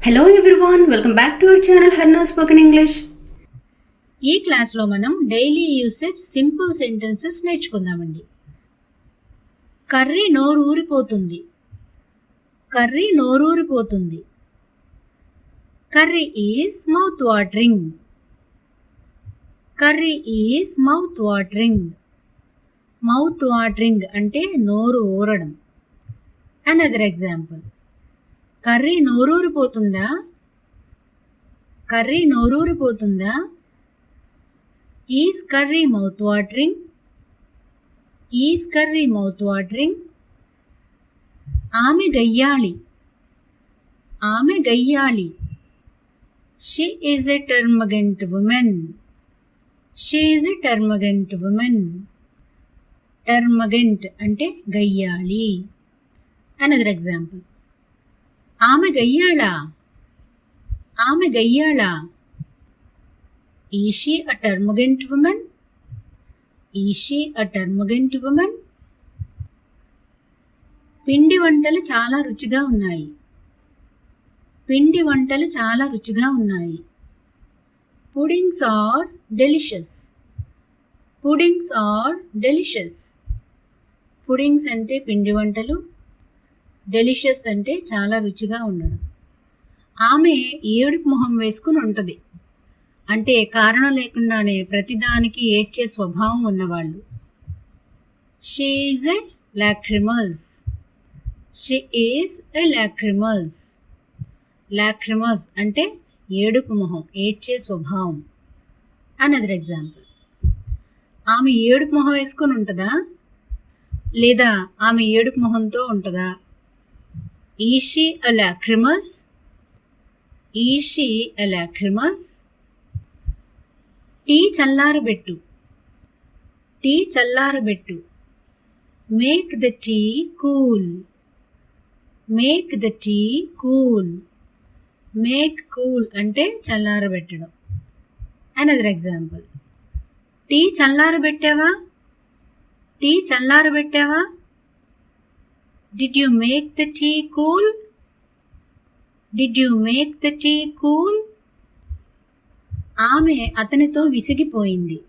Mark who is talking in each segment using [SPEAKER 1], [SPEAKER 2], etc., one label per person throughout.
[SPEAKER 1] Hello everyone, welcome back to our channel HARANADH Spoken English.
[SPEAKER 2] ఈ క్లాస్లో మనం daily usage simple sentences నేర్చుకుందామండి. Curry నోరూరిపోతుంది. కర్రీ నోరూరిపోతుంది. Curry is mouth watering. Curry is mouth watering. Mouth watering అంటే నోరు ఊరడం. Another example. కర్రీ నోరూరిపోతుందా? కర్రీ నోరూరిపోతుందా? Is curry mouth watering? Is curry mouth watering? ఆమె గయ్యాళి. ఆమె గయ్యాళి. She is a termagant woman. She is a termagant woman. Termagant అంటే గయ్యాళి. Another example. ఆమె గయ్యాళా? ఆమె గయ్యాళా? Is she a termagant woman? Is she a termagant women? పిండి వంటలు చాలా రుచిగా ఉన్నాయి. పిండి వంటలు చాలా రుచిగా ఉన్నాయి. Puddings are delicious. Puddings are delicious. Puddings అంటే పిండి వంటలు, డెలిషియస్ అంటే చాలా రుచిగా ఉండడం. ఆమె ఏడుపు మొహం వేసుకుని ఉంటుంది. అంటే కారణం లేకుండానే ప్రతిదానికి ఏడ్చే స్వభావం ఉన్నవాళ్ళు. She is a lachrymose. She is a lachrymose. Lachrymose అంటే ఏడుపు మొహం, ఏడ్చే స్వభావం. Another example. ఆమె ఏడుపు మొహం వేసుకొని ఉంటుందా? లేదా ఆమె ఏడుపు మొహంతో ఉంటుందా? Is she a lachrymose? Is she a lachrymose? Tea చల్లారబెట్టు. టీ చల్లారబెట్టు. Make the tea cool. Make the tea cool. Make cool అంటే చల్లారబెట్టడం. Another example. టీ చల్లారబెట్టావా? టీ చల్లారబెట్టావా? Did you make the tea cool? Did you make the tea cool? ఆమె అతనితో విసిగిపోయింది.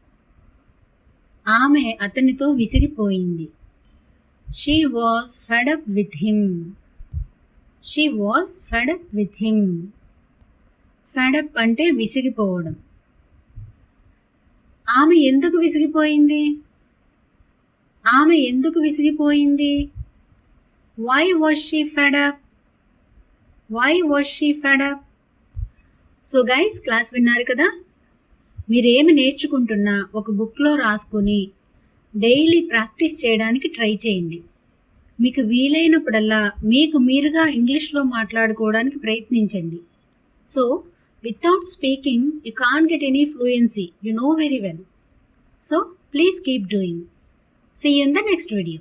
[SPEAKER 2] ఆమె అతనితో విసిగిపోయింది. She was fed up with him. She was fed up with him. Fed up అంటే విసిగిపోవడం. ఆమె ఎందుకు విసిగిపోయింది? ఆమె ఎందుకు విసిగిపోయింది? Why was she fed up? Why was she fed up? So guys, class విన్నారు కదా. మీరేమి నేర్చుకుంటున్నా ఒక బుక్లో రాసుకొని డైలీ ప్రాక్టీస్ చేయడానికి ట్రై చేయండి. మీకు వీలైనప్పుడల్లా మీకు మీరుగా ఇంగ్లీష్లో మాట్లాడుకోవడానికి ప్రయత్నించండి. So without speaking you can't get any fluency. You know very well. So please keep doing. See you in the next video.